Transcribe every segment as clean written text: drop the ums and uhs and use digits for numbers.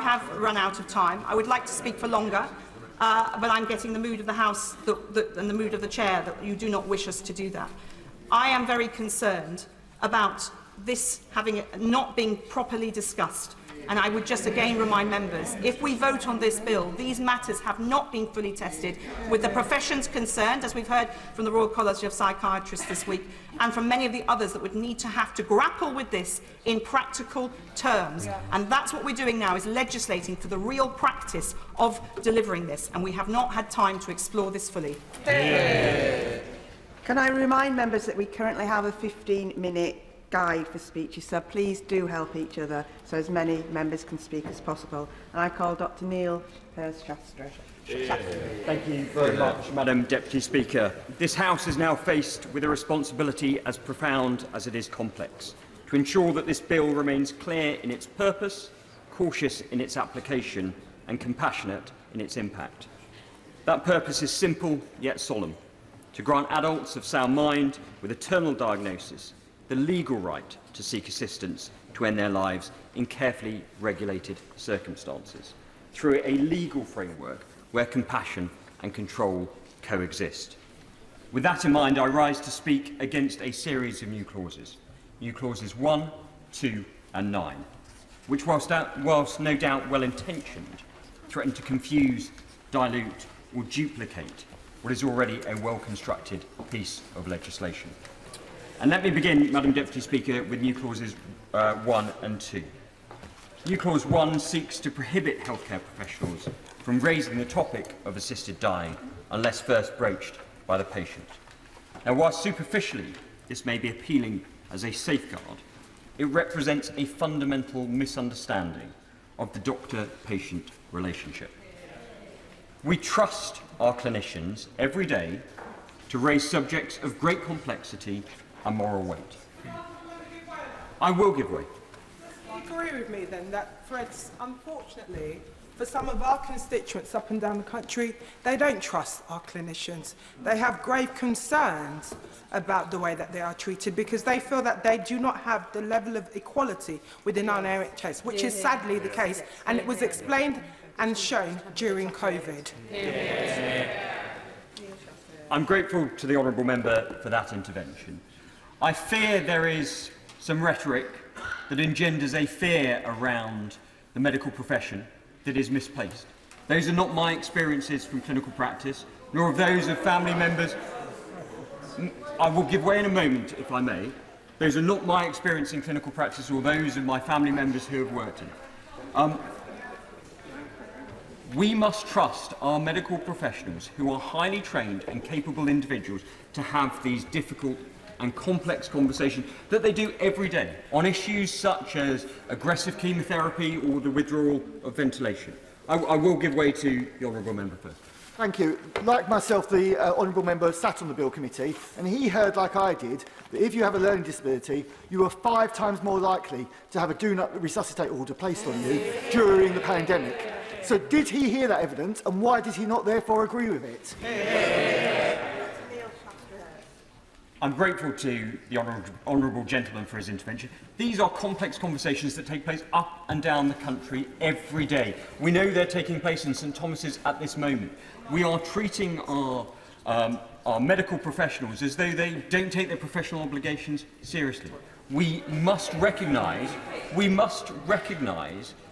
have run out of time. I would like to speak for longer, but I'm getting the mood of the House and the mood of the Chair that you do not wish us to do that. I am very concerned about this not being properly discussed. And I would just again remind members, if we vote on this bill, these matters have not been fully tested with the professions concerned, as we've heard from the Royal College of Psychiatrists this week, and from many of the others that would need to have to grapple with this in practical terms. And that's what we're doing now, is legislating for the real practice of delivering this. And we have not had time to explore this fully. Can I remind members that we currently have a 15-minute guide for speeches, so please do help each other so as many members can speak as possible. And I call Dr Neil Hurst-Shastra. Thank you very much, Madam Deputy Speaker. This House is now faced with a responsibility as profound as it is complex, to ensure that this bill remains clear in its purpose, cautious in its application and compassionate in its impact. That purpose is simple yet solemn: to grant adults of sound mind with a terminal diagnosis the legal right to seek assistance to end their lives in carefully regulated circumstances, through a legal framework where compassion and control coexist. With that in mind, I rise to speak against a series of new clauses 1, 2 and 9, which, whilst no doubt well-intentioned, threaten to confuse, dilute or duplicate what is already a well-constructed piece of legislation. And let me begin, Madam Deputy Speaker, with new clauses 1 and 2. New clause 1 seeks to prohibit healthcare professionals from raising the topic of assisted dying unless first broached by the patient. Now, while superficially this may be appealing as a safeguard, it represents a fundamental misunderstanding of the doctor-patient relationship. We trust our clinicians every day to raise subjects of great complexity and moral weight. I will give way. You agree with me then that, Freds, unfortunately, for some of our constituents up and down the country, they don't trust our clinicians. They have grave concerns about the way that they are treated because they feel that they do not have the level of equality within our NHS, which is sadly the case, and it was explained and shown during COVID. I'm grateful to the honourable member for that intervention. I fear there is some rhetoric that engenders a fear around the medical profession that is misplaced. Those are not my experiences from clinical practice, nor of those of family members. I will give way in a moment, if I may. Those are not my experience in clinical practice or those of my family members who have worked in it. We must trust our medical professionals, who are highly trained and capable individuals, to have these difficult and complex conversations that they do every day on issues such as aggressive chemotherapy or the withdrawal of ventilation. I will give way to the honourable member first. Thank you. Like myself, the honourable member sat on the Bill Committee, and he heard, like I did, that if you have a learning disability, you are 5 times more likely to have a do not resuscitate order placed on you during the pandemic. So did he hear that evidence, and why did he not therefore agree with it? I'm grateful to the honourable gentleman for his intervention. These are complex conversations that take place up and down the country every day. We know they're taking place in St Thomas's at this moment. We are treating our medical professionals as though they don't take their professional obligations seriously. We must recognise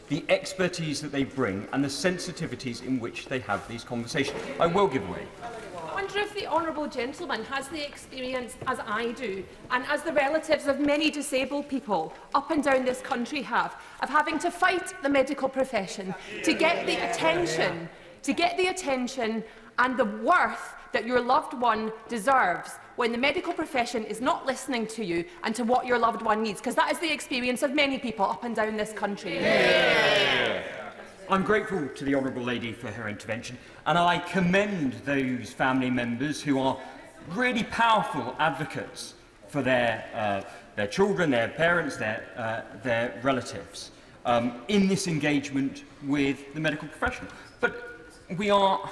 the expertise that they bring and the sensitivities in which they have these conversations. I will give way. I wonder if the honourable gentleman has the experience, as I do, and as the relatives of many disabled people up and down this country have, of having to fight the medical profession to get the attention and the worth that your loved one deserves when the medical profession is not listening to you and to what your loved one needs, because that is the experience of many people up and down this country. I'm grateful to the honourable lady for her intervention, and I commend those family members who are really powerful advocates for their children, their parents, their relatives in this engagement with the medical profession. But we are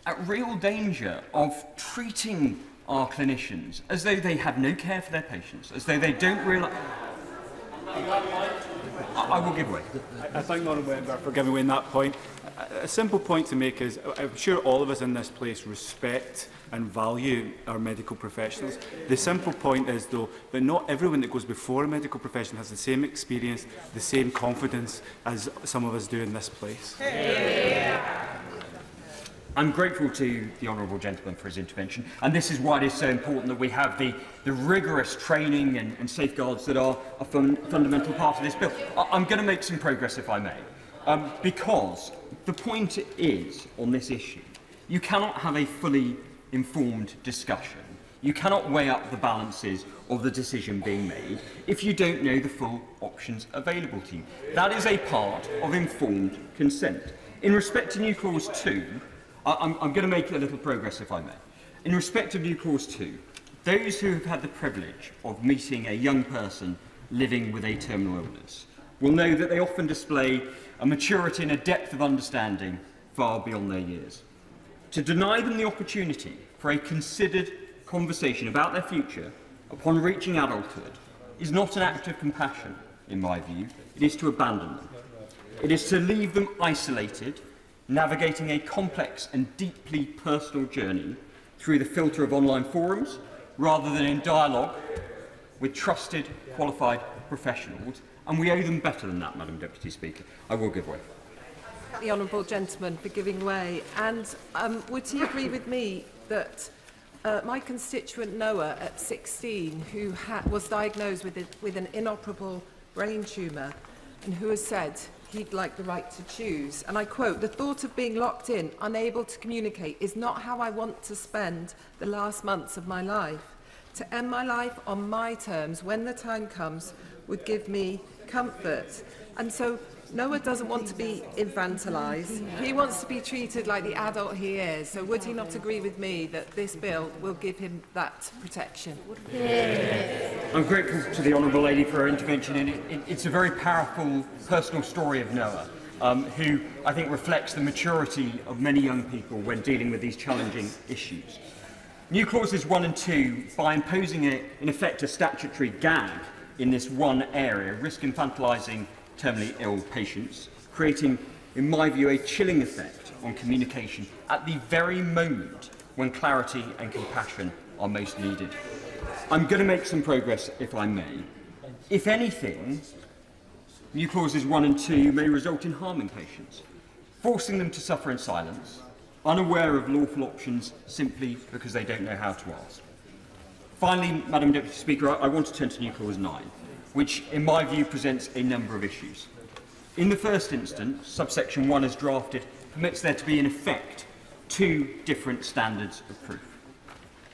at real danger of treating our clinicians as though they have no care for their patients, as though they don't realise. I will give way. I thank the honourable member for giving way on that point. A simple point to make is, I'm sure all of us in this place respect and value our medical professionals. The simple point is, though, that not everyone that goes before a medical profession has the same experience, the same confidence as some of us do in this place. I'm grateful to the honourable gentleman for his intervention, and this is why it is so important that we have the rigorous training and safeguards that are a fundamental part of this bill. I'm going to make some progress, if I may, because the point is, on this issue, you cannot have a fully informed discussion. You cannot weigh up the balances of the decision being made if you don't know the full options available to you. That is a part of informed consent. In respect to new clause 2, I'm going to make a little progress, if I may. In respect of new clause 2, those who have had the privilege of meeting a young person living with a terminal illness will know that they often display a maturity and a depth of understanding far beyond their years. To deny them the opportunity for a considered conversation about their future upon reaching adulthood is not an act of compassion, in my view. It is to abandon them. It is to leave them isolated, navigating a complex and deeply personal journey through the filter of online forums, rather than in dialogue with trusted, qualified professionals. And we owe them better than that, Madam Deputy Speaker. I will give way. The honourable gentleman for giving way. And would he agree with me that my constituent Noah at 16, who was diagnosed with an inoperable brain tumour and who has said he'd like the right to choose, and I quote, "The thought of being locked in, unable to communicate, is not how I want to spend the last months of my life. To end my life on my terms when the time comes would give me comfort." And so Noah doesn't want to be infantilised. He wants to be treated like the adult he is. So would he not agree with me that this bill will give him that protection? I'm grateful to the honourable lady for her intervention, and it's a very powerful personal story of Noah, who I think reflects the maturity of many young people when dealing with these challenging issues. New clauses 1 and 2, by imposing, in effect, a statutory gag in this one area, risk infantilising terminally ill patients, creating, in my view, a chilling effect on communication at the very moment when clarity and compassion are most needed. I'm going to make some progress, if I may. If anything, new clauses 1 and 2 may result in harming patients, forcing them to suffer in silence, unaware of lawful options simply because they don't know how to ask. Finally, Madam Deputy Speaker, I want to turn to new clause 9, which, in my view, presents a number of issues. In the first instance, subsection 1 as drafted permits there to be, in effect, 2 different standards of proof.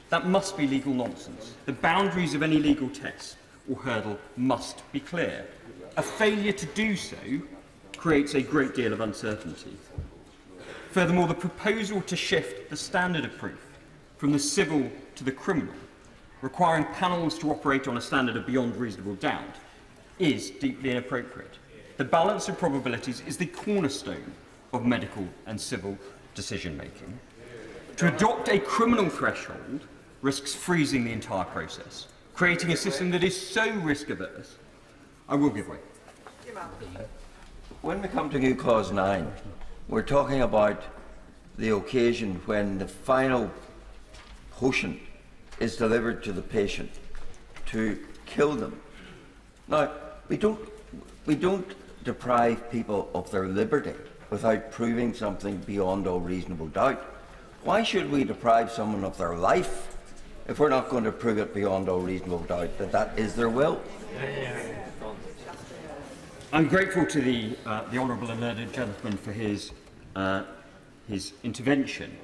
That must be legal nonsense. The boundaries of any legal test or hurdle must be clear. A failure to do so creates a great deal of uncertainty. Furthermore, the proposal to shift the standard of proof from the civil to the criminal, requiring panels to operate on a standard of beyond reasonable doubt, is deeply inappropriate. The balance of probabilities is the cornerstone of medical and civil decision-making. To adopt a criminal threshold risks freezing the entire process, creating a system that is so risk-averse. I will give way. When we come to new clause 9, we're talking about the occasion when the final potion is delivered to the patient to kill them. Now, we don't deprive people of their liberty without proving something beyond all reasonable doubt. Why should we deprive someone of their life if we're not going to prove it beyond all reasonable doubt that that is their will? I'm grateful to the honourable and learned gentleman for his intervention.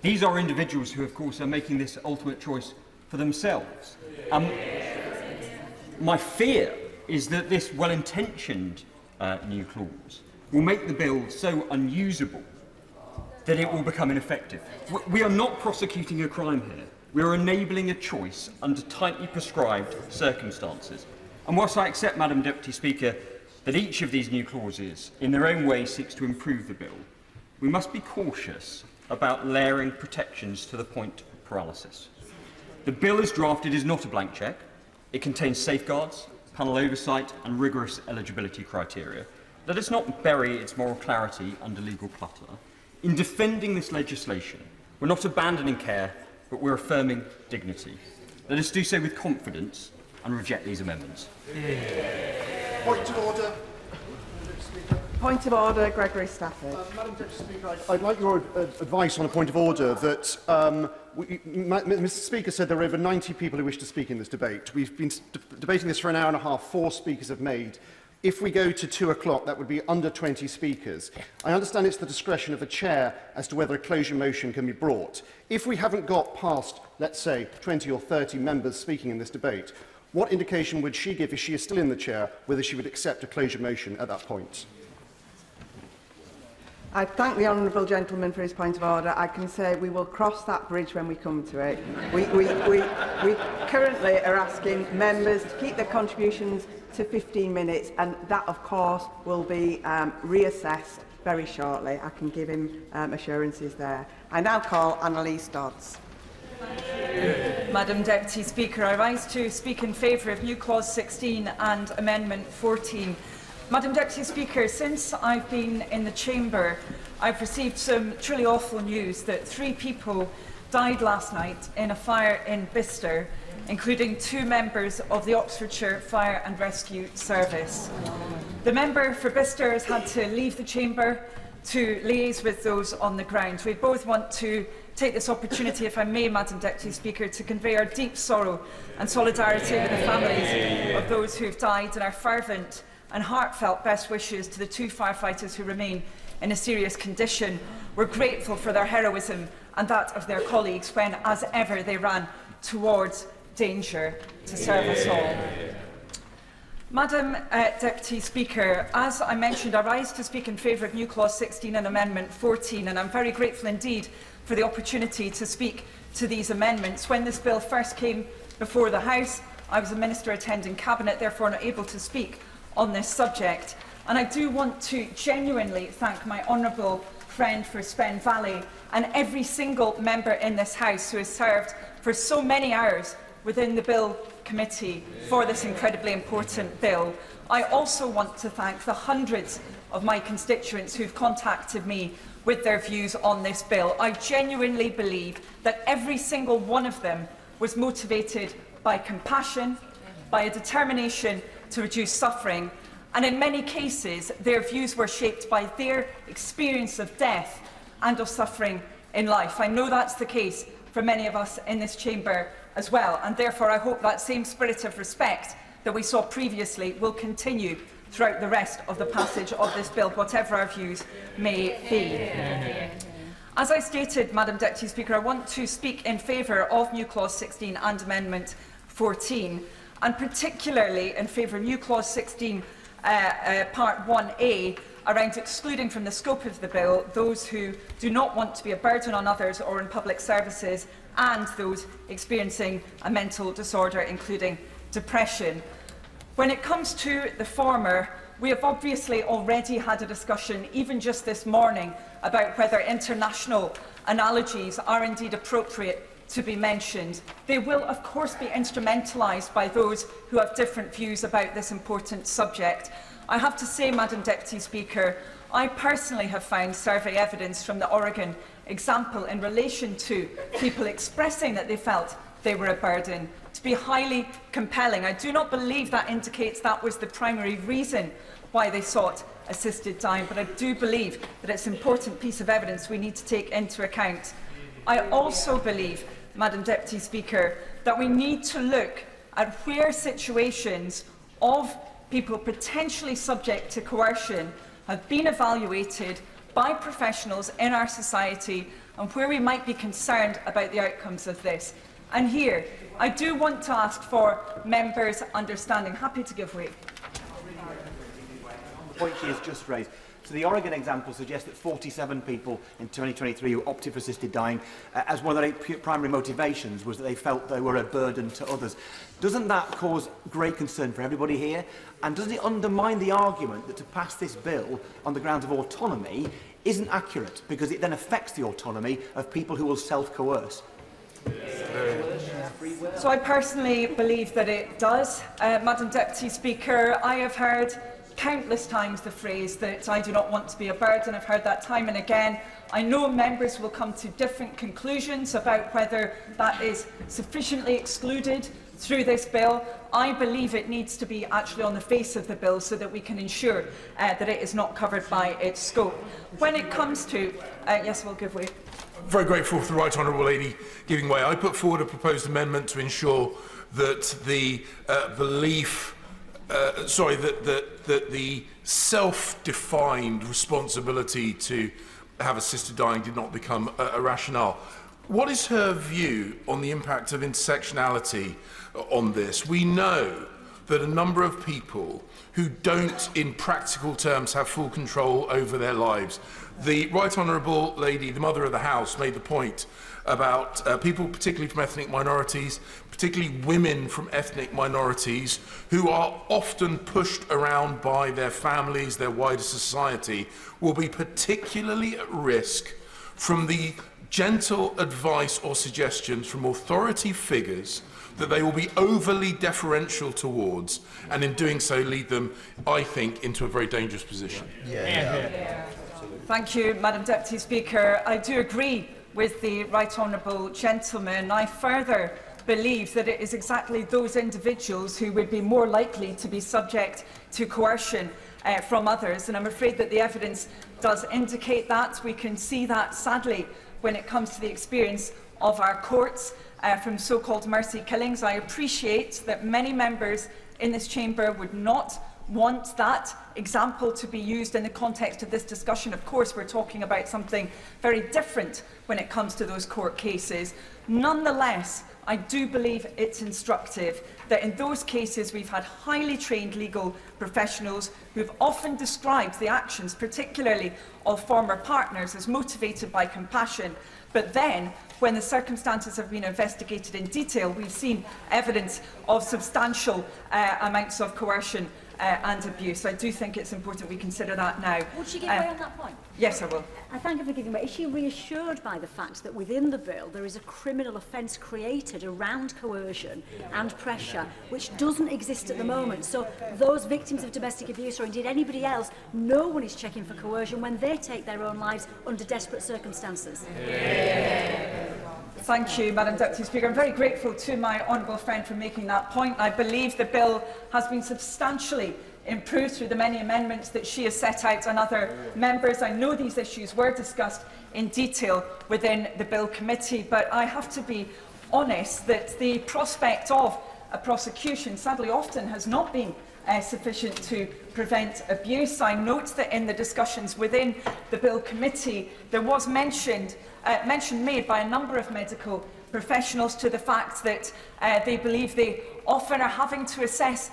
These are individuals who, of course, are making this ultimate choice for themselves. My fear is that this well-intentioned new clause will make the bill so unusable that it will become ineffective. We are not prosecuting a crime here. We are enabling a choice under tightly prescribed circumstances. And whilst I accept, Madam Deputy Speaker, that each of these new clauses in their own way seeks to improve the bill, we must be cautious about layering protections to the point of paralysis. The bill as drafted is not a blank cheque. It contains safeguards, panel oversight and rigorous eligibility criteria. Let us not bury its moral clarity under legal clutter. In defending this legislation, we're not abandoning care, but we're affirming dignity. Let us do so with confidence and reject these amendments. Point of order. Point of order, Gregory Stafford. Madam Deputy Speaker, I'd like your advice on a point of order that Mr Speaker said there are over 90 people who wish to speak in this debate. We've been debating this for an hour and a half. 4 speakers have made. If we go to 2 o'clock, that would be under 20 speakers. I understand it's the discretion of the chair as to whether a closure motion can be brought. If we haven't got past, let's say, 20 or 30 members speaking in this debate, what indication would she give, if she is still in the chair, whether she would accept a closure motion at that point? I thank the honourable gentleman for his point of order. I can say we will cross that bridge when we come to it. We currently are asking members to keep their contributions to 15 minutes, and that, of course, will be reassessed very shortly. I can give him assurances there. I now call Annalise Dodds. Madam Deputy Speaker, I rise to speak in favour of new clause 16 and amendment 14. Madam Deputy Speaker, since I've been in the chamber, I've received some truly awful news that 3 people died last night in a fire in Bicester, including 2 members of the Oxfordshire Fire and Rescue Service. The member for Bicester has had to leave the chamber to liaise with those on the ground. We both want to take this opportunity, if I may, Madam Deputy Speaker, to convey our deep sorrow and solidarity with the families of those who have died, and our fervent and heartfelt best wishes to the 2 firefighters who remain in a serious condition. We're grateful for their heroism and that of their colleagues when, as ever, they ran towards danger to serve us all. Madam Deputy Speaker, as I mentioned, I rise to speak in favour of new clause 16 and amendment 14, and I'm very grateful indeed for the opportunity to speak to these amendments. When this bill first came before the House, I was a minister attending Cabinet, therefore not able to speak on this subject. And I do want to genuinely thank my honourable friend for Spen Valley and every single member in this House who has served for so many hours within the Bill Committee for this incredibly important bill. I also want to thank the hundreds of my constituents who have contacted me with their views on this bill. I genuinely believe that every single one of them was motivated by compassion, by a determination to reduce suffering, and in many cases their views were shaped by their experience of death and of suffering in life. I know that's the case for many of us in this chamber as well, and therefore I hope that same spirit of respect that we saw previously will continue throughout the rest of the passage of this bill, whatever our views may be. As I stated, Madam Deputy Speaker, I want to speak in favour of new clause 16 and amendment 14, and particularly in favour of new clause 16 part 1A, around excluding from the scope of the bill those who do not want to be a burden on others or in public services, and those experiencing a mental disorder, including depression. When it comes to the former, we have obviously already had a discussion, even just this morning, about whether international analogies are indeed appropriate to be mentioned. They will, of course, be instrumentalised by those who have different views about this important subject. I have to say, Madam Deputy Speaker, I personally have found survey evidence from the Oregon example in relation to people expressing that they felt they were a burden to be highly compelling. I do not believe that indicates that was the primary reason why they sought assisted dying, but I do believe that it's an important piece of evidence we need to take into account. I also believe, Madam Deputy Speaker, that we need to look at where situations of people potentially subject to coercion have been evaluated by professionals in our society and where we might be concerned about the outcomes of this. And here, I do want to ask for members' understanding. Happy to give way. The point she has just raised. So the Oregon example suggests that 47 people in 2023 who opted for assisted dying as one of their primary motivations was that they felt they were a burden to others. Doesn't that cause great concern for everybody here? And doesn't it undermine the argument that to pass this bill on the grounds of autonomy isn't accurate, because it then affects the autonomy of people who will self-coerce? So I personally believe that it does. Madam Deputy Speaker, I have heard countless times the phrase that I do not want to be a burden. I've heard that time and again. I know members will come to different conclusions about whether that is sufficiently excluded through this bill. I believe it needs to be actually on the face of the bill so that we can ensure that it is not covered by its scope. When it comes to... yes, we'll give way. Very grateful for the Right Honourable Lady giving way. I put forward a proposed amendment to ensure that the that the self-defined responsibility to have assisted dying did not become a rationale. What is her view on the impact of intersectionality on this? We know that a number of people who don't, in practical terms, have full control over their lives. The Right Honourable Lady, the Mother of the House, made the point about people, particularly from ethnic minorities, particularly women from ethnic minorities, who are often pushed around by their families, their wider society, will be particularly at risk from the gentle advice or suggestions from authority figures that they will be overly deferential towards, and in doing so lead them, I think, into a very dangerous position. Thank you, Madam Deputy Speaker. I do agree with the Right Honourable Gentleman. I further believe that it is exactly those individuals who would be more likely to be subject to coercion from others, and I'm afraid that the evidence does indicate that. We can see that, sadly, when it comes to the experience of our courts from so-called mercy killings. I appreciate that many members in this chamber would not want that example to be used in the context of this discussion. Of course, we're talking about something very different when it comes to those court cases. Nonetheless, I do believe it's instructive that in those cases we've had highly trained legal professionals who've often described the actions, particularly of former partners, as motivated by compassion. But then, when the circumstances have been investigated in detail, we've seen evidence of substantial amounts of coercion and abuse. I do think it's important we consider that now. Would she give way on that point? Yes, I will. I thank her for giving way. Is she reassured by the fact that within the bill there is a criminal offence created around coercion and pressure, which doesn't exist at the moment? So those victims of domestic abuse, or indeed anybody else, no one is checking for coercion when they take their own lives under desperate circumstances. Thank you, Madam Deputy Speaker. I'm very grateful to my honourable friend for making that point. I believe the bill has been substantially improved through the many amendments that she has set out and other members. I know these issues were discussed in detail within the bill committee, but I have to be honest that the prospect of a prosecution sadly often has not been sufficient to prevent abuse. I note that in the discussions within the bill committee there was mention made by a number of medical professionals to the fact that they believe they often are having to assess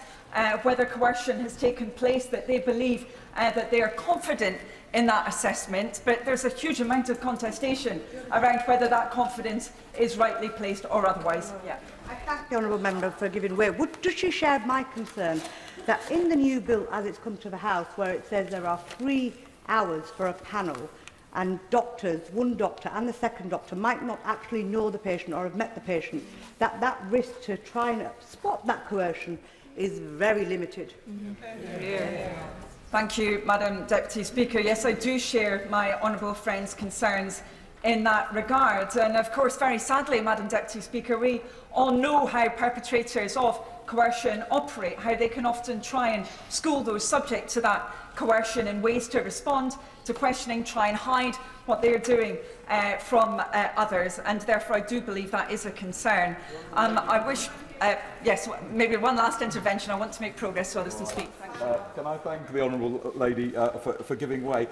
whether coercion has taken place, that they believe that they are confident in that assessment, but there's a huge amount of contestation around whether that confidence is rightly placed or otherwise. I thank the honourable member for giving way. Does she share my concern that in the new bill as it's come to the House, where it says there are 3 hours for a panel, and doctors, one doctor and the second doctor, might not actually know the patient or have met the patient, that risk to try and spot that coercion is very limited. Thank you, Madam Deputy Speaker. Yes, I do share my honourable friend's concerns in that regard. And of course, very sadly, Madam Deputy Speaker, we all know how perpetrators of coercion operate, how they can often try and school those subject to that coercion in ways to respond to questioning, try and hide what they are doing from others, and therefore I do believe that is a concern. I wish, yes, maybe one last intervention. I want to make progress so others can speak. Can I thank the honourable lady for giving way?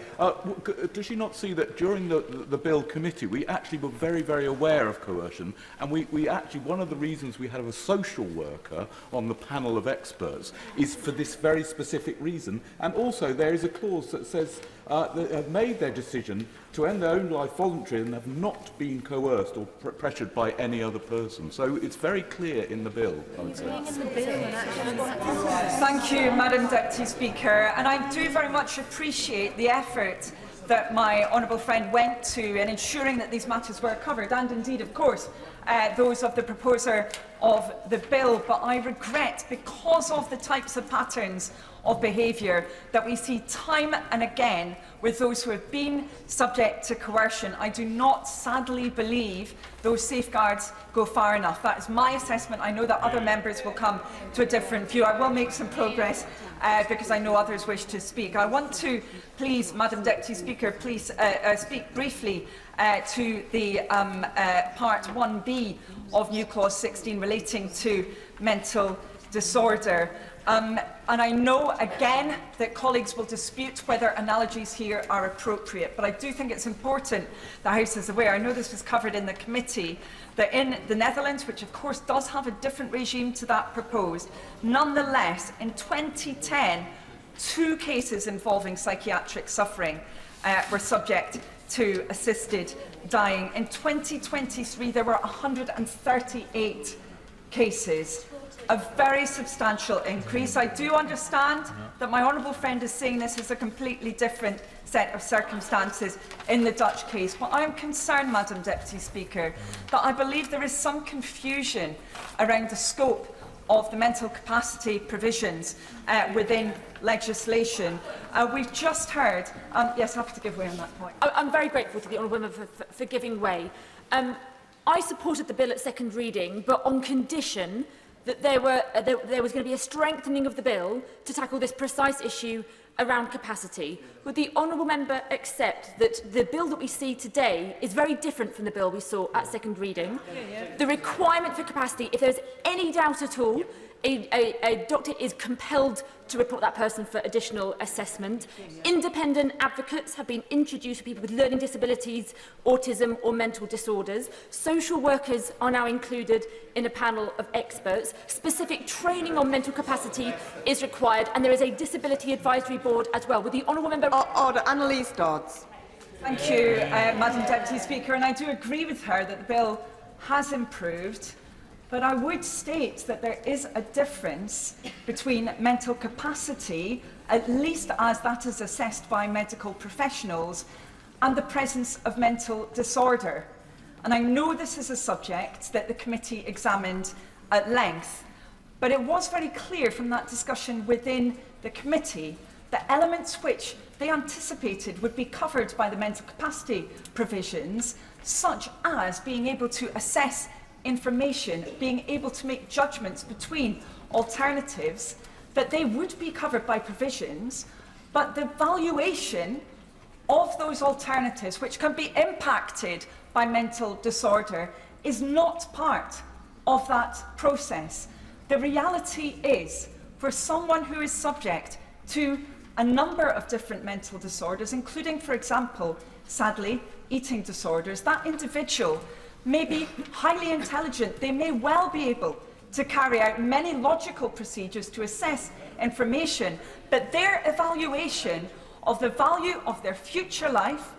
Does she not see that during the bill committee we actually were very, very aware of coercion, and we actually, one of the reasons we had a social worker on the panel of experts is for this very specific reason, and also there is a clause that says that have made their decision to end their own life voluntarily and have not been coerced or pressured by any other person. So it's very clear in the bill, I would say. Thank you, Madam Deputy Speaker. And I do very much appreciate the effort that my honourable friend went to in ensuring that these matters were covered, and indeed, of course, those of the proposer of the bill. But I regret, because of the types of patterns of behaviour that we see time and again with those who have been subject to coercion, I do not sadly believe those safeguards go far enough. That is my assessment. I know that other members will come to a different view. I will make some progress because I know others wish to speak. I want to please, Madam Deputy Speaker, please speak briefly to the Part 1B of New Clause 16 relating to mental disorder. And I know, again, that colleagues will dispute whether analogies here are appropriate, but I do think it's important the House is aware. I know this was covered in the committee, that in the Netherlands, which of course does have a different regime to that proposed, nonetheless, in 2010, 2 cases involving psychiatric suffering were subject to assisted dying. In 2023, there were 138 cases. A very substantial increase. I do understand that my honourable friend is saying this is a completely different set of circumstances in the Dutch case, but I am concerned, Madam Deputy Speaker, that I believe there is some confusion around the scope of the mental capacity provisions within legislation. We've just heard... yes, happy to give way on that point. I'm very grateful to the honourable member for giving way. I supported the bill at second reading, but on condition that there was going to be a strengthening of the bill to tackle this precise issue around capacity. Would the honourable member accept that the bill that we see today is very different from the bill we saw at second reading? The requirement for capacity, if there's any doubt at all, a doctor is compelled to report that person for additional assessment. Independent advocates have been introduced for people with learning disabilities, autism or mental disorders. Social workers are now included in a panel of experts. Specific training on mental capacity is required, and there is a disability advisory board as well. Would the honourable member... Order. Analyses Dodds. Thank you, Madam Deputy Speaker, and I do agree with her that the bill has improved. But I would state that there is a difference between mental capacity, at least as that is assessed by medical professionals, and the presence of mental disorder. And I know this is a subject that the committee examined at length, but it was very clear from that discussion within the committee that elements which they anticipated would be covered by the mental capacity provisions, such as being able to assess information, being able to make judgments between alternatives, that they would be covered by provisions, but the valuation of those alternatives, which can be impacted by mental disorder, is not part of that process. The reality is, for someone who is subject to a number of different mental disorders, including, for example, sadly, eating disorders, that individual may be highly intelligent. They may well be able to carry out many logical procedures to assess information, but their evaluation of the value of their future life,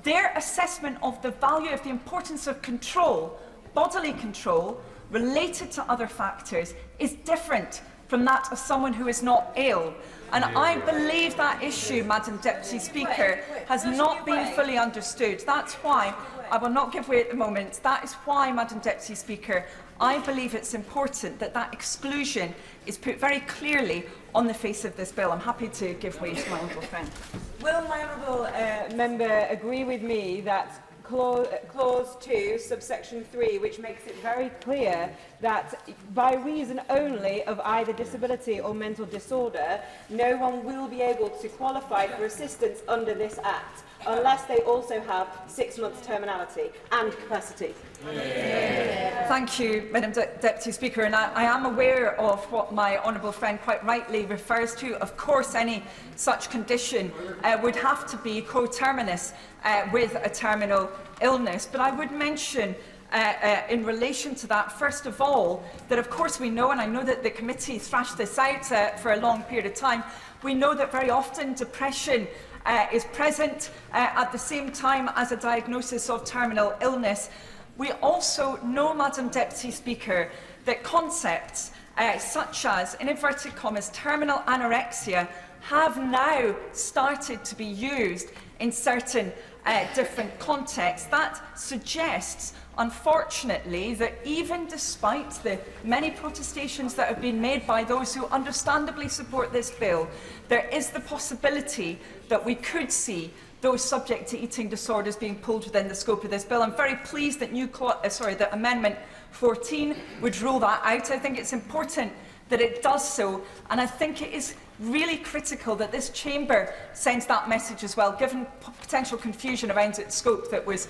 their assessment of the value of the importance of control, bodily control, related to other factors, is different from that of someone who is not ill. And I believe that issue, Madam Deputy Speaker, has not been fully understood. That's why I will not give way at the moment. That is why, Madam Deputy Speaker, I believe it's important that that exclusion is put very clearly on the face of this bill. I'm happy to give way to my honourable friend. Will my honourable member agree with me that Clause 2, subsection 3, which makes it very clear that by reason only of either disability or mental disorder, no one will be able to qualify for assistance under this Act, unless they also have 6 months terminality and capacity? Thank you, Madam Deputy Speaker, and I am aware of what my honourable friend quite rightly refers to. Of course, any such condition would have to be coterminous with a terminal illness, but I would mention in relation to that, first of all, that of course we know, and I know that the committee thrashed this out for a long period of time, we know that very often depression is present at the same time as a diagnosis of terminal illness. We also know, Madam Deputy Speaker, that concepts such as, in inverted commas, terminal anorexia have now started to be used in certain different contexts. That suggests, unfortunately, that even despite the many protestations that have been made by those who understandably support this bill, there is the possibility that we could see those subject to eating disorders being pulled within the scope of this bill. I'm very pleased that that Amendment 14 would rule that out. I think it's important that it does so, and I think it is really critical that this chamber sends that message as well, given potential confusion around its scope that was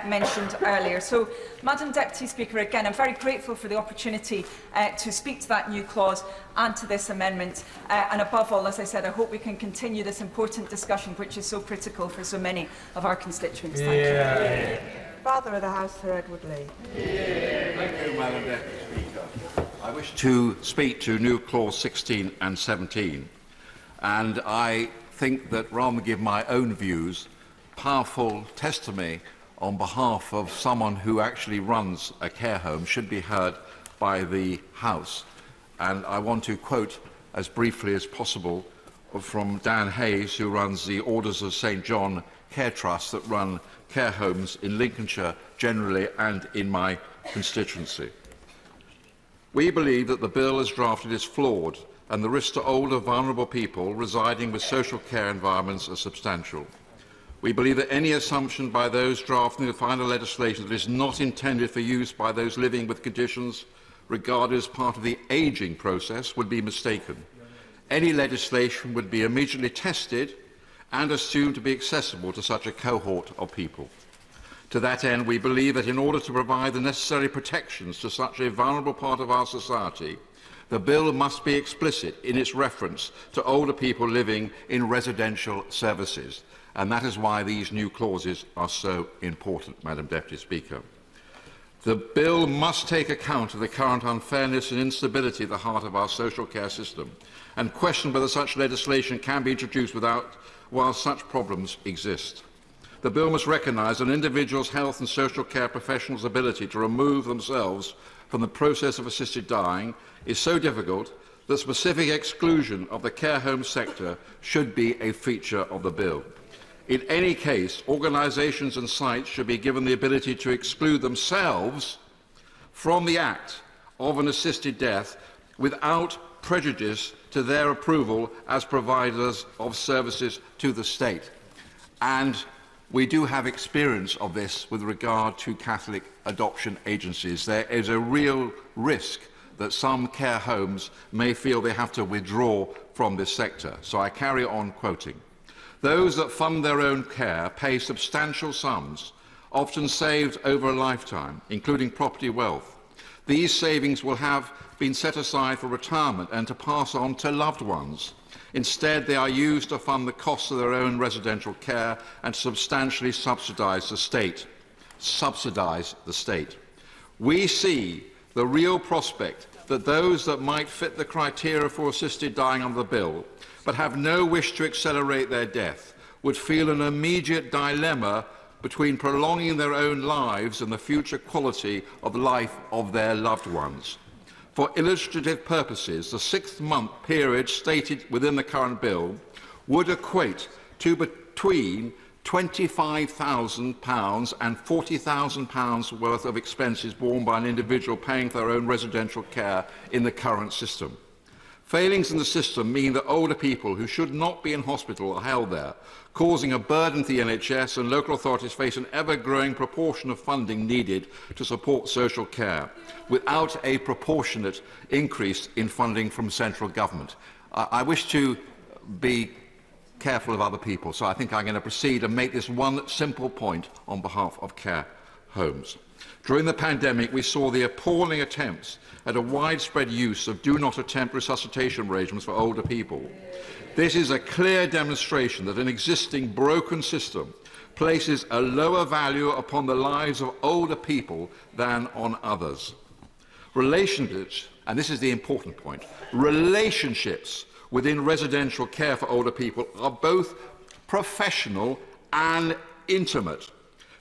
mentioned earlier. So, Madam Deputy Speaker, again, I'm very grateful for the opportunity to speak to that new clause and to this amendment. And above all, as I said, I hope we can continue this important discussion, which is so critical for so many of our constituents. Thank you. Father of the House, Sir Edward Lee. Thank you, Madam Deputy Speaker. I wish to speak to new clause 16 and 17. And I think that rather than give my own views, powerful testimony on behalf of someone who actually runs a care home should be heard by the House. And I want to quote as briefly as possible from Dan Hayes, who runs the Orders of St John Care Trust that run care homes in Lincolnshire generally and in my constituency. We believe that the bill as drafted is flawed and the risks to older, vulnerable people residing with social care environments are substantial. We believe that any assumption by those drafting the final legislation that is not intended for use by those living with conditions regarded as part of the ageing process would be mistaken. Any legislation would be immediately tested and assumed to be accessible to such a cohort of people. To that end, we believe that in order to provide the necessary protections to such a vulnerable part of our society, the bill must be explicit in its reference to older people living in residential services, and that is why these new clauses are so important, Madam Deputy Speaker. The bill must take account of the current unfairness and instability at the heart of our social care system, and question whether such legislation can be introduced while such problems exist. The bill must recognise an individual's health and social care professionals' ability to remove themselves from the process of assisted dying is so difficult that specific exclusion of the care home sector should be a feature of the bill. In any case, organisations and sites should be given the ability to exclude themselves from the act of an assisted death without prejudice to their approval as providers of services to the state. And we do have experience of this with regard to Catholic adoption agencies. There is a real risk that some care homes may feel they have to withdraw from this sector. So I carry on quoting. Those that fund their own care pay substantial sums, often saved over a lifetime, including property wealth. These savings will have been set aside for retirement and to pass on to loved ones. Instead, they are used to fund the costs of their own residential care and substantially subsidise the state. We see the real prospect that those that might fit the criteria for assisted dying under the bill, but have no wish to accelerate their death, would feel an immediate dilemma between prolonging their own lives and the future quality of the life of their loved ones. For illustrative purposes, the 6-month period stated within the current bill would equate to between £25,000 and £40,000 worth of expenses borne by an individual paying for their own residential care in the current system. Failings in the system mean that older people who should not be in hospital are held there, causing a burden to the NHS, and local authorities face an ever-growing proportion of funding needed to support social care, without a proportionate increase in funding from central government. I wish to be careful of other people, so I think I'm going to proceed and make this one simple point on behalf of care homes. During the pandemic, we saw the appalling attempts at a widespread use of do-not-attempt resuscitation arrangements for older people. This is a clear demonstration that an existing broken system places a lower value upon the lives of older people than on others. Relationships, and this is the important point, relationships within residential care for older people are both professional and intimate.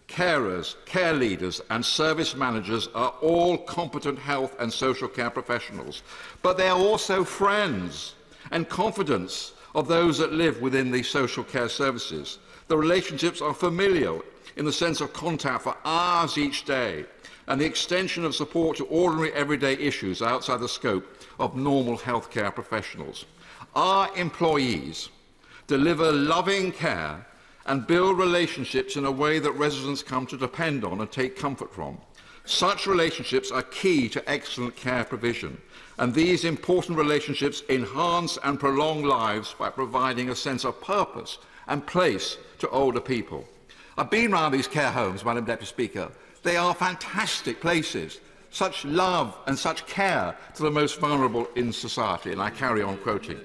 Carers, care leaders and service managers are all competent health and social care professionals, but they are also friends and confidants of those that live within the social care services. The relationships are familial in the sense of contact for hours each day, and the extension of support to ordinary everyday issues outside the scope of normal healthcare professionals. Our employees deliver loving care and build relationships in a way that residents come to depend on and take comfort from. Such relationships are key to excellent care provision, and these important relationships enhance and prolong lives by providing a sense of purpose and place to older people. I've been round these care homes, Madam Deputy Speaker. They are fantastic places, such love and such care to the most vulnerable in society, and I carry on quoting.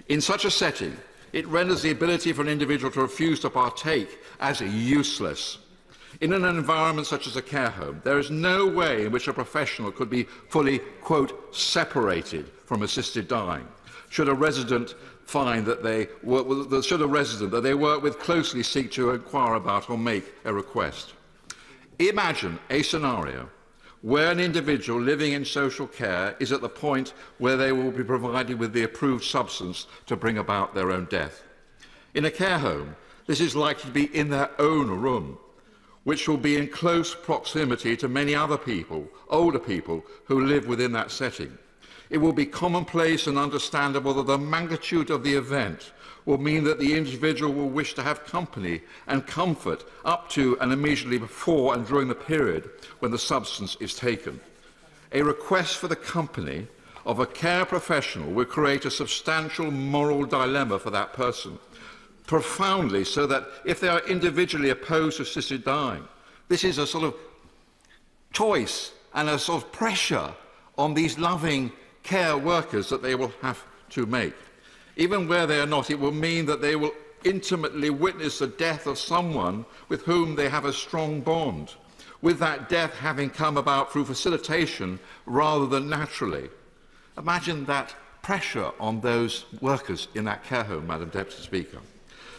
In such a setting, it renders the ability for an individual to refuse to partake as useless. In an environment such as a care home, there is no way in which a professional could be fully, quote, separated from assisted dying. Should a resident find that they work with closely seek to inquire about or make a request. Imagine a scenario where an individual living in social care is at the point where they will be provided with the approved substance to bring about their own death. In a care home, this is likely to be in their own room, which will be in close proximity to many other people, older people, who live within that setting. It will be commonplace and understandable that the magnitude of the event will mean that the individual will wish to have company and comfort up to and immediately before and during the period when the substance is taken. A request for the company of a care professional will create a substantial moral dilemma for that person, profoundly so that if they are individually opposed to assisted dying, this is a sort of choice and a sort of pressure on these loving care workers that they will have to make. Even where they are not, it will mean that they will intimately witness the death of someone with whom they have a strong bond, with that death having come about through facilitation rather than naturally. Imagine that pressure on those workers in that care home, Madam Deputy Speaker.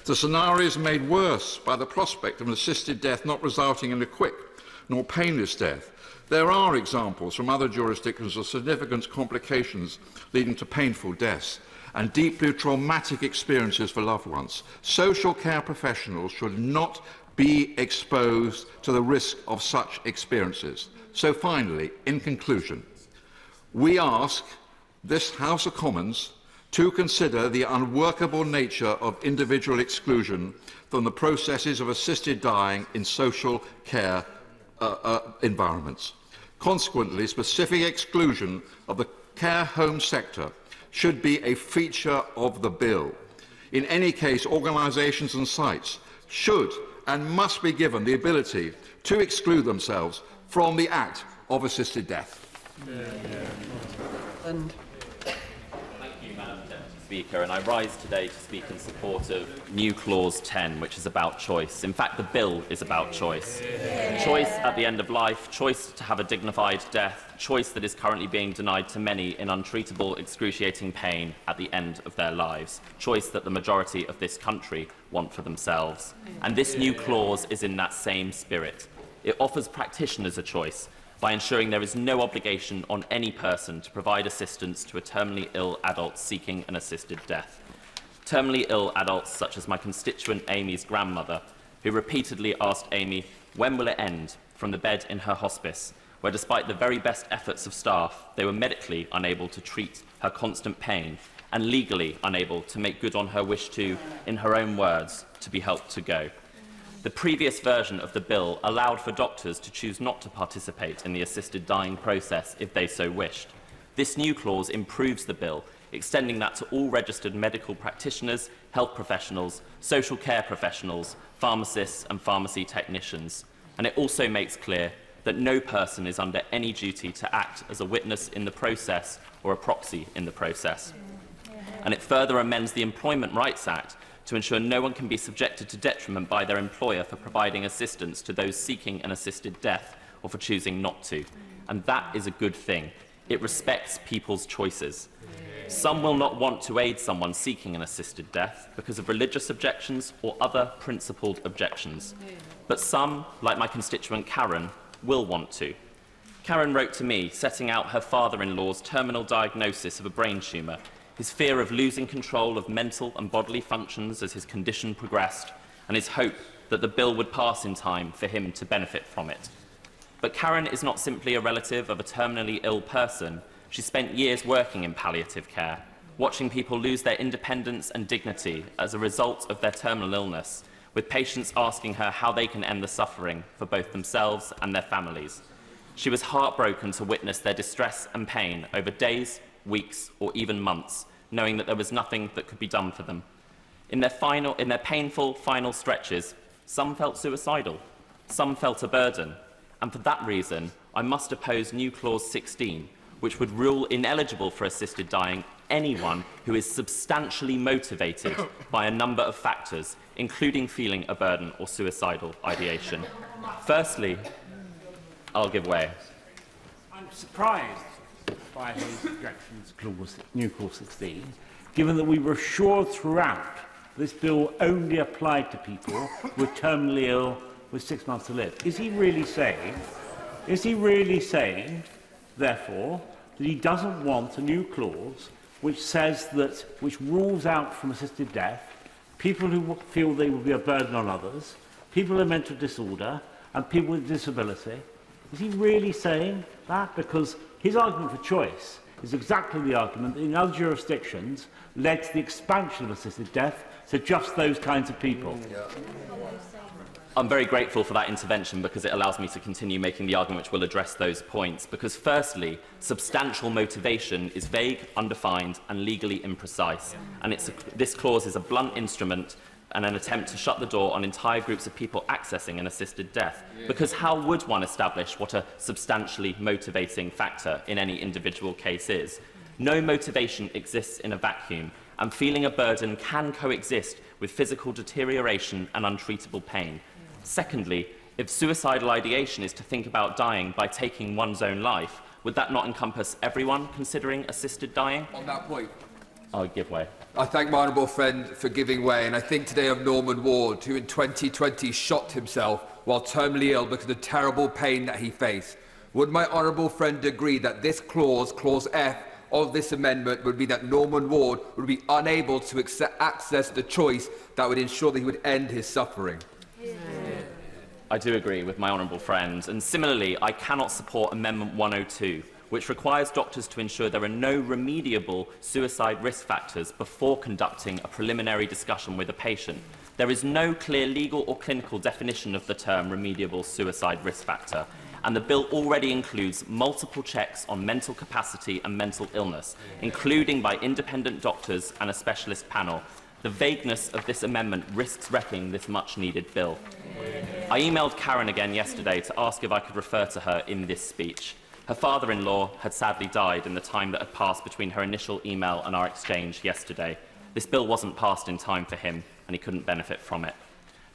The scenario is made worse by the prospect of an assisted death not resulting in a quick nor painless death. There are examples from other jurisdictions of significant complications leading to painful deaths and deeply traumatic experiences for loved ones. Social care professionals should not be exposed to the risk of such experiences. So finally, in conclusion, we ask this House of Commons to consider the unworkable nature of individual exclusion from the processes of assisted dying in social care environments. Consequently, specific exclusion of the care home sector should be a feature of the bill. In any case, organisations and sites should and must be given the ability to exclude themselves from the act of assisted death. Thank you, Madam Deputy Speaker, and I rise today to speak in support of new clause 10, which is about choice. In fact, the bill is about choice. Choice at the end of life, choice to have a dignified death, choice that is currently being denied to many in untreatable, excruciating pain at the end of their lives, choice that the majority of this country want for themselves. And this new clause is in that same spirit. It offers practitioners a choice by ensuring there is no obligation on any person to provide assistance to a terminally ill adult seeking an assisted death. Terminally ill adults such as my constituent Amy's grandmother, who repeatedly asked Amy, when will it end, from the bed in her hospice, where despite the very best efforts of staff, they were medically unable to treat her constant pain and legally unable to make good on her wish to, in her own words, to be helped to go. The previous version of the bill allowed for doctors to choose not to participate in the assisted dying process if they so wished. This new clause improves the bill, extending that to all registered medical practitioners, health professionals, social care professionals, pharmacists and pharmacy technicians. And it also makes clear that no person is under any duty to act as a witness in the process or a proxy in the process. And it further amends the Employment Rights Act to ensure no one can be subjected to detriment by their employer for providing assistance to those seeking an assisted death or for choosing not to. And that is a good thing. It respects people's choices. Some will not want to aid someone seeking an assisted death because of religious objections or other principled objections. But some, like my constituent Karen, will want to. Karen wrote to me setting out her father-in-law's terminal diagnosis of a brain tumour, his fear of losing control of mental and bodily functions as his condition progressed, and his hope that the bill would pass in time for him to benefit from it. But Karen is not simply a relative of a terminally ill person. She spent years working in palliative care, watching people lose their independence and dignity as a result of their terminal illness, with patients asking her how they can end the suffering for both themselves and their families. She was heartbroken to witness their distress and pain over days, weeks, or even months, knowing that there was nothing that could be done for them. In their painful final stretches, some felt suicidal, some felt a burden, and for that reason, I must oppose new Clause 16, which would rule ineligible for assisted dying anyone who is substantially motivated by a number of factors, including feeling a burden or suicidal ideation. Firstly, I'll give way. I'm surprised by his objections to new Clause 16, given that we were assured throughout this bill only applied to people who were terminally ill with 6 months to live. Is he really saying, therefore, that he doesn't want a new clause which says that, which rules out from assisted death people who feel they will be a burden on others, people with mental disorder, and people with disability? Is he really saying that? Because his argument for choice is exactly the argument that in other jurisdictions led to the expansion of assisted death to just those kinds of people. I'm very grateful for that intervention because it allows me to continue making the argument which will address those points. Because firstly, substantial motivation is vague, undefined and legally imprecise. And this clause is a blunt instrument and an attempt to shut the door on entire groups of people accessing an assisted death. Because how would one establish what a substantially motivating factor in any individual case is? No motivation exists in a vacuum, and feeling a burden can coexist with physical deterioration and untreatable pain. Secondly, if suicidal ideation is to think about dying by taking one's own life, would that not encompass everyone considering assisted dying? On that point, I'll give way. I thank my honourable friend for giving way, and I think today of Norman Ward, who in 2020 shot himself while terminally ill because of the terrible pain that he faced. Would my honourable friend agree that this clause, Clause F, of this amendment would be that Norman Ward would be unable to access the choice that would ensure that he would end his suffering? I do agree with my honourable friend, and similarly, I cannot support Amendment 102, which requires doctors to ensure there are no remediable suicide risk factors before conducting a preliminary discussion with a patient. There is no clear legal or clinical definition of the term remediable suicide risk factor, and the bill already includes multiple checks on mental capacity and mental illness, including by independent doctors and a specialist panel. The vagueness of this amendment risks wrecking this much-needed bill. I emailed Karen again yesterday to ask if I could refer to her in this speech. Her father-in-law had sadly died in the time that had passed between her initial email and our exchange yesterday. This bill wasn't passed in time for him, and he couldn't benefit from it.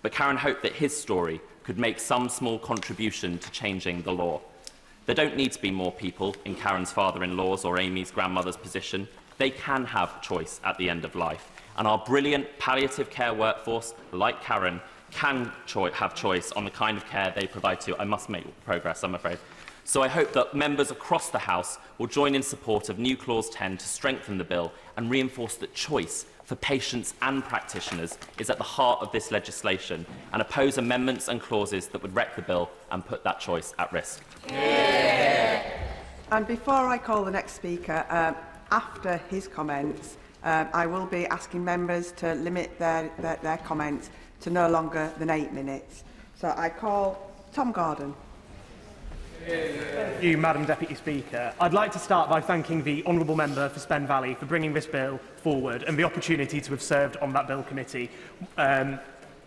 But Karen hoped that his story could make some small contribution to changing the law. There don't need to be more people in Karen's father-in-law's or Amy's grandmother's position. They can have choice at the end of life. And our brilliant palliative care workforce, like Karen, can have choice on the kind of care they provide to. I must make progress, I'm afraid. So I hope that members across the House will join in support of new Clause 10 to strengthen the bill and reinforce that choice for patients and practitioners is at the heart of this legislation, and oppose amendments and clauses that would wreck the bill and put that choice at risk. And before I call the next speaker, after his comments, I will be asking members to limit their comments to no longer than 8 minutes. So I call Tom Gordon. Thank you, Madam Deputy Speaker. I'd like to start by thanking the honourable member for Spen Valley for bringing this bill forward and the opportunity to have served on that bill committee. I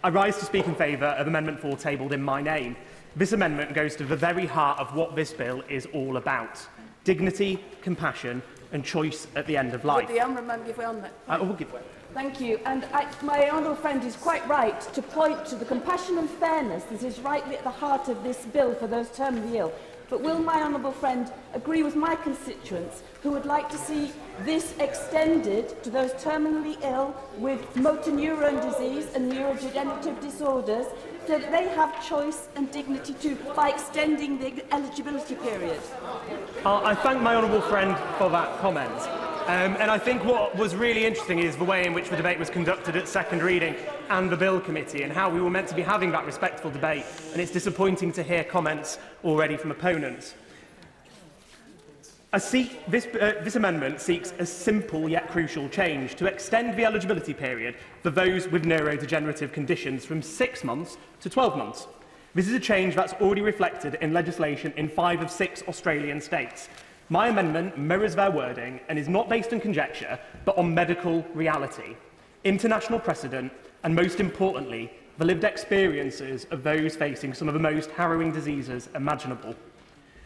rise to speak in favour of Amendment 4 tabled in my name. This amendment goes to the very heart of what this bill is all about: dignity, compassion and choice at the end of life. Would the honourable member give way on that? I will give way. Thank you. And my honourable friend is quite right to point to the compassion and fairness that is rightly at the heart of this bill for those terminally ill. But will my honourable friend agree with my constituents who would like to see this extended to those terminally ill with motor neuron disease and neurodegenerative disorders, so that they have choice and dignity too by extending the eligibility period? I thank my honourable friend for that comment. And I think what was really interesting is the way in which the debate was conducted at second reading. and the Bill Committee and how we were meant to be having that respectful debate, and it's disappointing to hear comments already from opponents. This amendment seeks a simple yet crucial change to extend the eligibility period for those with neurodegenerative conditions from 6 months to 12 months. This is a change that's already reflected in legislation in 5 of 6 Australian states. My amendment mirrors their wording and is not based on conjecture, but on medical reality, international precedent, and most importantly, the lived experiences of those facing some of the most harrowing diseases imaginable.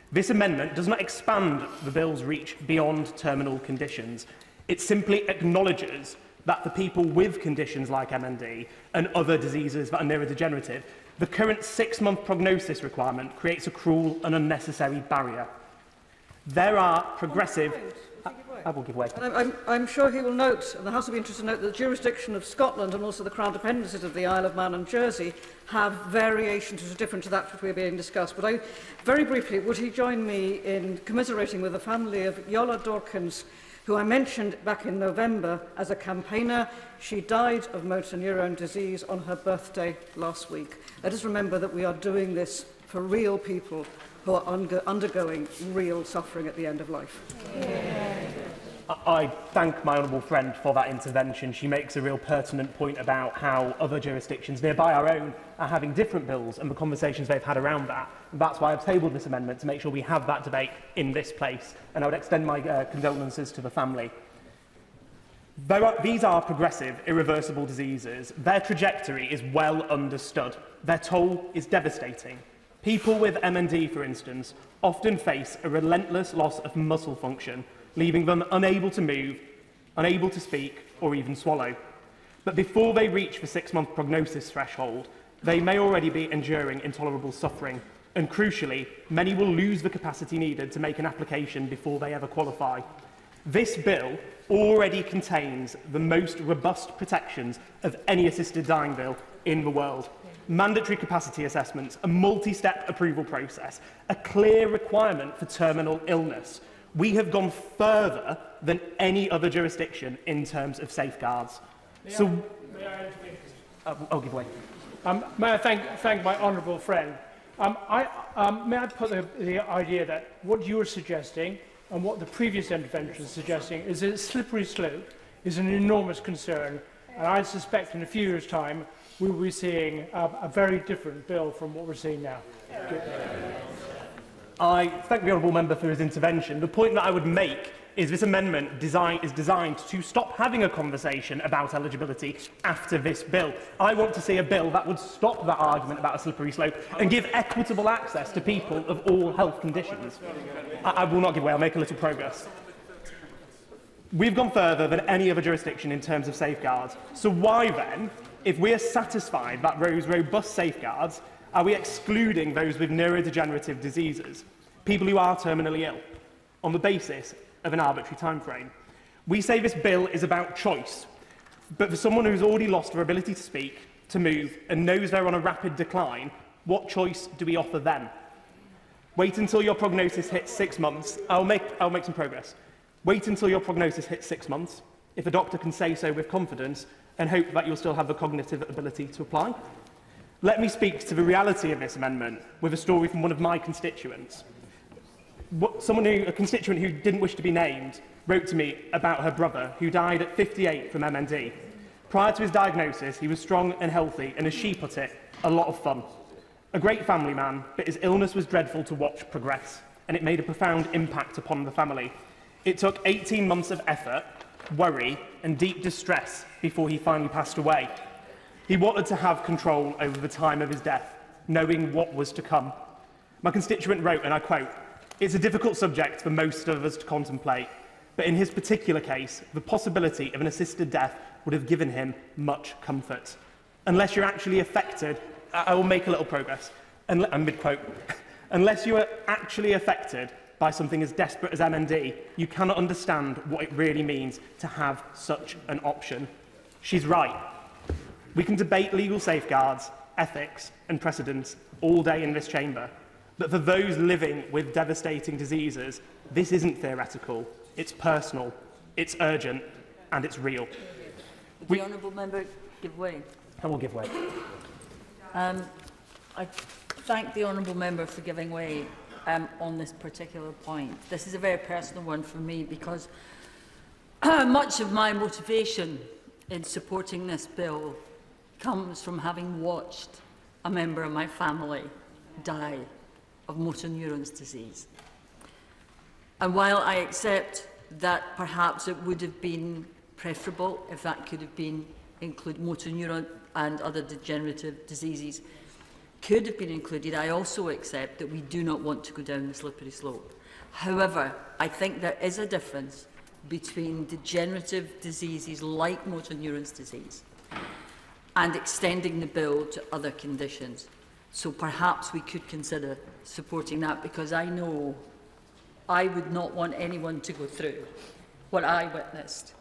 This amendment does not expand the bill's reach beyond terminal conditions. It simply acknowledges that for people with conditions like MND and other diseases that are neurodegenerative, the current 6-month prognosis requirement creates a cruel and unnecessary barrier. There are progressive... I will give way. I'm sure he will note, and the House will be interested to note, that the jurisdiction of Scotland and also the Crown dependencies of the Isle of Man and Jersey have variations which are different to that which we are being discussed. But very briefly, would he join me in commiserating with the family of Yola Dawkins, who I mentioned back in November as a campaigner? She died of motor neurone disease on her birthday last week. Let us remember that we are doing this for real people who are undergoing real suffering at the end of life. I thank my honourable friend for that intervention. She makes a real pertinent point about how other jurisdictions nearby our own are having different bills and the conversations they've had around that. And that's why I've tabled this amendment, to make sure we have that debate in this place. And I would extend my condolences to the family. These are progressive, irreversible diseases. Their trajectory is well understood. Their toll is devastating. People with MND, for instance, often face a relentless loss of muscle function, leaving them unable to move, unable to speak, or even swallow. But before they reach the 6-month prognosis threshold, they may already be enduring intolerable suffering. And crucially, many will lose the capacity needed to make an application before they ever qualify. This bill already contains the most robust protections of any assisted dying bill in the world. Mandatory capacity assessments, a multi-step approval process, a clear requirement for terminal illness. We have gone further than any other jurisdiction in terms of safeguards. I'll give way. May I thank my honourable friend. May I put the idea that what you are suggesting and what the previous intervention is suggesting is that a slippery slope is an enormous concern, and I suspect in a few years' time we will be seeing a very different bill from what we're seeing now. I thank the honourable member for his intervention. The point that I would make is this amendment is designed to stop having a conversation about eligibility after this bill. I want to see a bill that would stop that argument about a slippery slope and give equitable access to people of all health conditions. I will not give way. I'll make a little progress. We've gone further than any other jurisdiction in terms of safeguards. So why then, if we are satisfied that those robust safeguards, are we excluding those with neurodegenerative diseases, people who are terminally ill, on the basis of an arbitrary timeframe? We say this bill is about choice, but for someone who's already lost their ability to speak, to move, and knows they're on a rapid decline, what choice do we offer them? Wait until your prognosis hits 6 months. I'll make some progress. Wait until your prognosis hits 6 months, if a doctor can say so with confidence, and hope that you'll still have the cognitive ability to apply. Let me speak to the reality of this amendment with a story from one of my constituents. A constituent who didn't wish to be named wrote to me about her brother, who died at 58 from MND. Prior to his diagnosis, he was strong and healthy, and as she put it, a lot of fun. A great family man, but his illness was dreadful to watch progress, and it made a profound impact upon the family. It took 18 months of effort, worry, and deep distress before he finally passed away. He wanted to have control over the time of his death, knowing what was to come. My constituent wrote, and I quote, "It's a difficult subject for most of us to contemplate, but in his particular case, the possibility of an assisted death would have given him much comfort. Unless you're actually affected..." I will make a little progress. I'm mid-quote. "Unless you are actually affected by something as desperate as MND, you cannot understand what it really means to have such an option." She's right. We can debate legal safeguards, ethics and precedents all day in this chamber, but for those living with devastating diseases, this isn't theoretical, it's personal, it's urgent and it's real. Would the honourable member give way? and will give way. I thank the honourable member for giving way on this particular point. This is a very personal one for me because much of my motivation in supporting this bill comes from having watched a member of my family die of motor neurons disease. And while I accept that perhaps it would have been preferable if that could have been include motor neuron and other degenerative diseases could have been included, I also accept that we do not want to go down the slippery slope. However, I think there is a difference between degenerative diseases like motor neurons disease and extending the bill to other conditions. So perhaps we could consider supporting that, because I know I would not want anyone to go through what I witnessed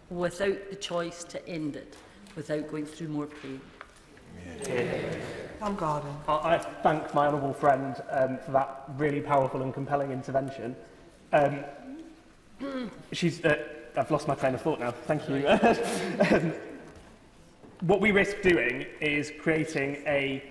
without the choice to end it, without going through more pain. Tom Gordon. I thank my honourable friend for that really powerful and compelling intervention. I've lost my train of thought now. Thank you. What we risk doing is creating a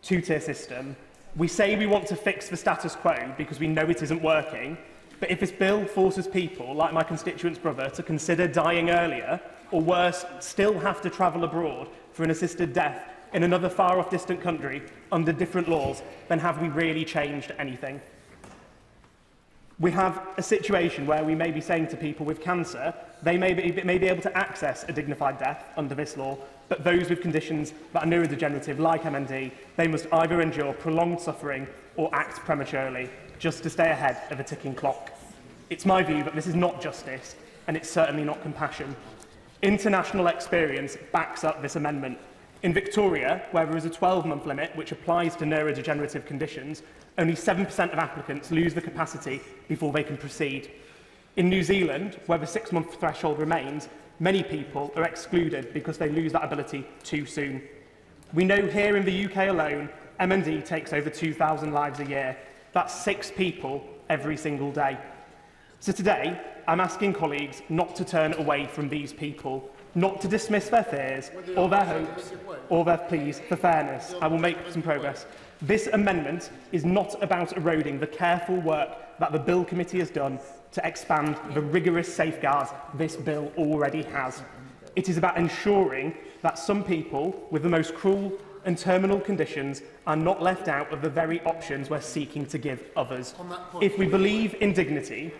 two-tier system. We say we want to fix the status quo because we know it isn't working, but if this bill forces people, like my constituent's brother, to consider dying earlier, or worse, still have to travel abroad for an assisted death in another far-off distant country under different laws, then have we really changed anything? We have a situation where we may be saying to people with cancer, they may be able to access a dignified death under this law, but those with conditions that are neurodegenerative, like MND, they must either endure prolonged suffering or act prematurely, just to stay ahead of a ticking clock. It's my view that this is not justice, and it's certainly not compassion. International experience backs up this amendment. In Victoria, where there is a 12-month limit which applies to neurodegenerative conditions, only 7% of applicants lose the capacity before they can proceed. In New Zealand, where the 6-month threshold remains, many people are excluded because they lose that ability too soon. We know here in the UK alone, MND takes over 2,000 lives a year. That's 6 people every single day. So today, I'm asking colleagues not to turn away from these people, not to dismiss their fears or their hopes or their pleas for fairness. I will make some progress. This amendment is not about eroding the careful work that the Bill Committee has done to expand the rigorous safeguards this bill already has. It is about ensuring that some people with the most cruel and terminal conditions are not left out of the very options we're seeking to give others. If we believe in dignity,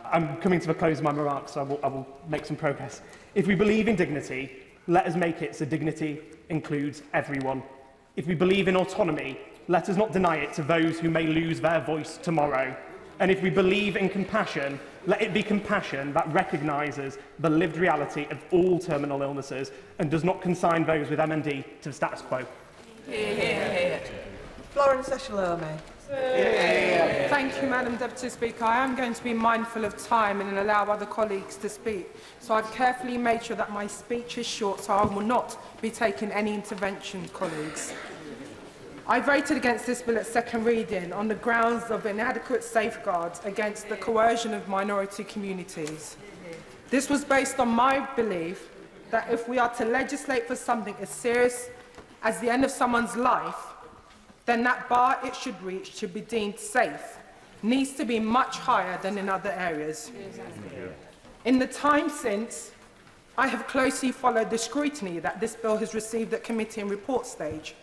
I'm coming to the close of my remarks, so I will make some progress. If we believe in dignity, let us make it so dignity includes everyone. If we believe in autonomy, let us not deny it to those who may lose their voice tomorrow. And if we believe in compassion, let it be compassion that recognises the lived reality of all terminal illnesses and does not consign those with MND to the status quo. Florence Eshalome. Thank you, Madam Deputy Speaker. I am going to be mindful of time and allow other colleagues to speak. So I've carefully made sure that my speech is short, so I will not be taking any intervention, colleagues. I voted against this bill at second reading on the grounds of inadequate safeguards against the coercion of minority communities. This was based on my belief that if we are to legislate for something as serious as the end of someone's life, then that bar it should reach should be deemed safe, needs to be much higher than in other areas. In the time since, I have closely followed the scrutiny that this bill has received at committee and report stage.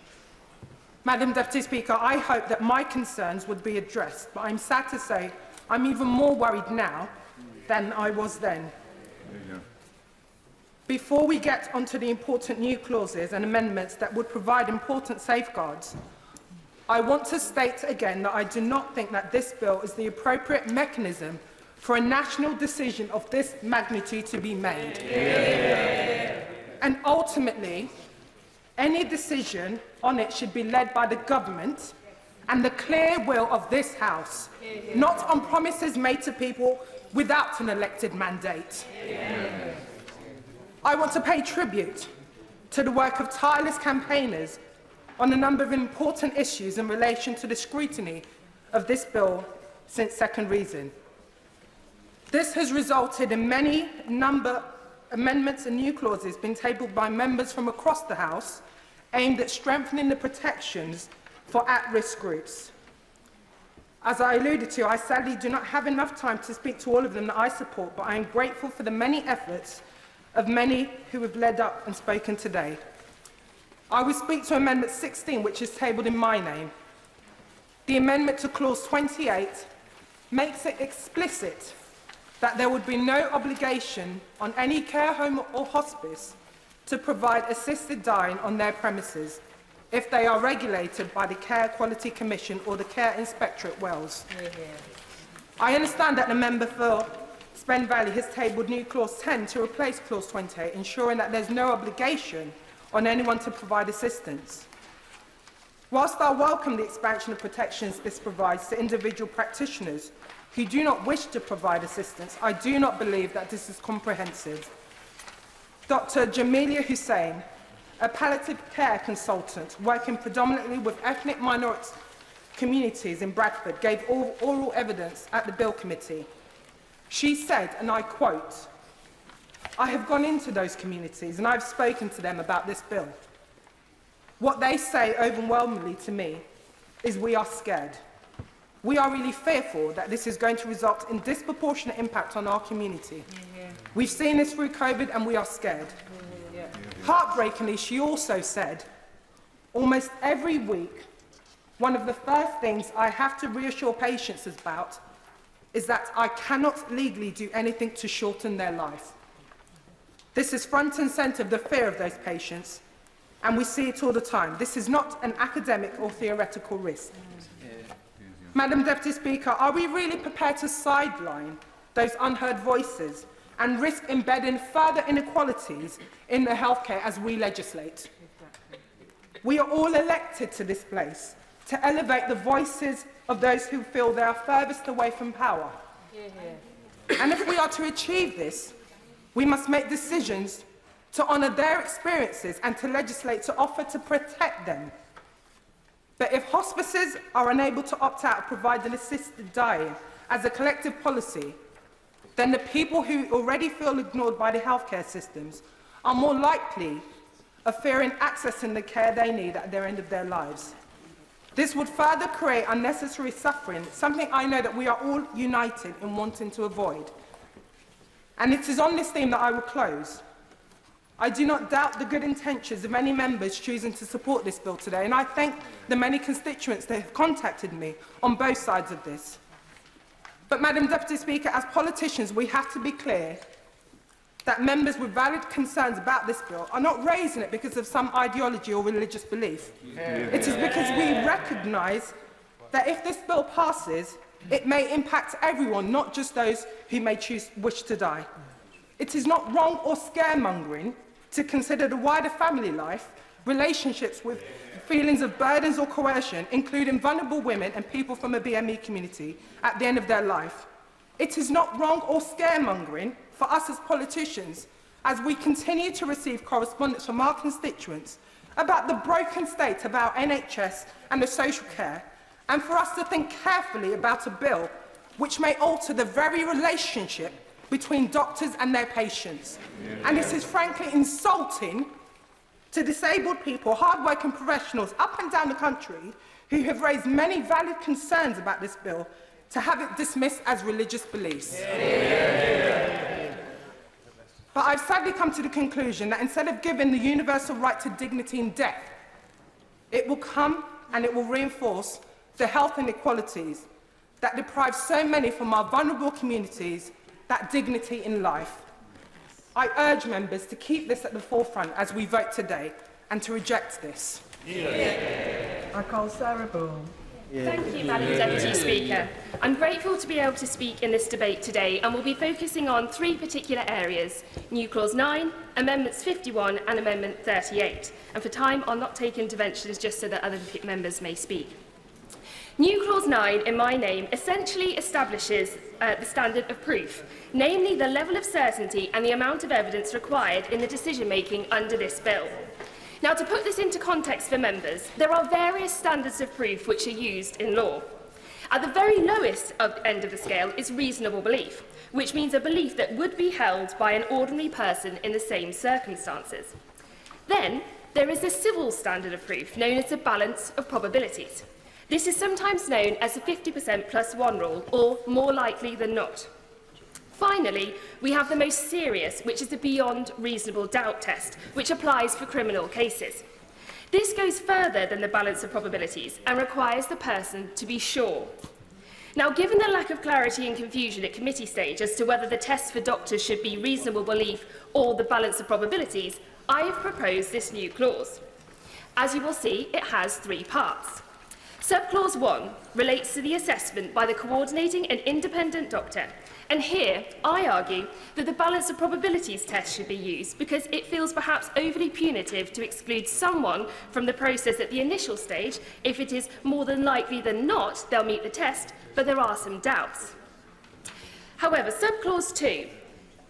Madam Deputy Speaker, I hope that my concerns would be addressed, but I'm sad to say I'm even more worried now than I was then. Before we get onto the important new clauses and amendments that would provide important safeguards, I want to state again that I do not think that this bill is the appropriate mechanism for a national decision of this magnitude to be made. And ultimately, any decision on it should be led by the government and the clear will of this House, not on promises made to people without an elected mandate. I want to pay tribute to the work of tireless campaigners on a number of important issues in relation to the scrutiny of this bill since second reading. This has resulted in amendments and new clauses been tabled by members from across the House aimed at strengthening the protections for at-risk groups. As I alluded to, I sadly do not have enough time to speak to all of them that I support, but I am grateful for the many efforts of many who have led up and spoken today. I will speak to Amendment 16, which is tabled in my name. The amendment to Clause 28 makes it explicit that there would be no obligation on any care home or hospice to provide assisted dying on their premises if they are regulated by the Care Quality Commission or the Care Inspector at Wells. I understand that the member for Spen Valley has tabled new Clause 10 to replace Clause 28, ensuring that there is no obligation on anyone to provide assistance. Whilst I welcome the expansion of protections this provides to individual practitioners who do not wish to provide assistance, I do not believe that this is comprehensive. Dr. Jamelia Hussain, a palliative care consultant working predominantly with ethnic minority communities in Bradford, gave oral evidence at the Bill Committee. She said, and I quote, "I have gone into those communities and I've spoken to them about this bill. What they say overwhelmingly to me is we are scared. We are really fearful that this is going to result in disproportionate impact on our community. We've seen this through COVID and we are scared." Heartbreakingly, she also said, "Almost every week, one of the first things I have to reassure patients about is that I cannot legally do anything to shorten their life." This is front and centre of the fear of those patients, and we see it all the time. This is not an academic or theoretical risk. Madam Deputy Speaker, are we really prepared to sideline those unheard voices and risk embedding further inequalities in the healthcare as we legislate? We are all elected to this place to elevate the voices of those who feel they are furthest away from power. And if we are to achieve this, we must make decisions to honour their experiences and to legislate to offer to protect them. But if hospices are unable to opt out of providing assisted dying as a collective policy, then the people who already feel ignored by the healthcare systems are more likely of fearing accessing the care they need at the end of their lives. This would further create unnecessary suffering, something I know that we are all united in wanting to avoid. And it is on this theme that I will close. I do not doubt the good intentions of many members choosing to support this bill today, and I thank the many constituents that have contacted me on both sides of this. But, Madam Deputy Speaker, as politicians, we have to be clear that members with valid concerns about this bill are not raising it because of some ideology or religious belief. It is because we recognise that if this bill passes, it may impact everyone, not just those who may wish to die. It is not wrong or scaremongering to consider the wider family life, relationships with feelings of burdens or coercion, including vulnerable women and people from a BME community at the end of their life. It is not wrong or scaremongering for us as politicians, as we continue to receive correspondence from our constituents about the broken state of our NHS and the social care, and for us to think carefully about a bill which may alter the very relationship between doctors and their patients. And this is frankly insulting to disabled people, hard-working professionals up and down the country who have raised many valid concerns about this bill, to have it dismissed as religious beliefs. But I've sadly come to the conclusion that instead of giving the universal right to dignity in death, it will come and it will reinforce the health inequalities that deprive so many from our vulnerable communities that dignity in life. I urge members to keep this at the forefront as we vote today and to reject this. I call Sarah Bull. Thank you, Madam Deputy Speaker. I'm grateful to be able to speak in this debate today, and will be focusing on three particular areas: New Clause 9, Amendments 51 and Amendment 38. And for time, I'll not take interventions just so that other members may speak. New Clause 9, in my name, essentially establishes the standard of proof, namely the level of certainty and the amount of evidence required in the decision-making under this bill. Now, to put this into context for members, there are various standards of proof which are used in law. At the very lowest end of the scale is reasonable belief, which means a belief that would be held by an ordinary person in the same circumstances. Then there is the civil standard of proof, known as the balance of probabilities. This is sometimes known as the 50% plus 1 rule, or more likely than not. Finally, we have the most serious, which is the beyond reasonable doubt test, which applies for criminal cases. This goes further than the balance of probabilities and requires the person to be sure. Now, given the lack of clarity and confusion at committee stage as to whether the test for doctors should be reasonable belief or the balance of probabilities, I have proposed this new clause. As you will see, it has 3 parts. Subclause 1 relates to the assessment by the coordinating and independent doctor, and here I argue that the balance of probabilities test should be used because it feels perhaps overly punitive to exclude someone from the process at the initial stage if it is more than likely than not they'll meet the test, but there are some doubts. However, subclause 2,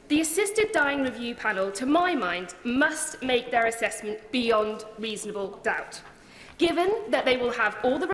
the assisted dying review panel, to my mind, must make their assessment beyond reasonable doubt, given that they will have all the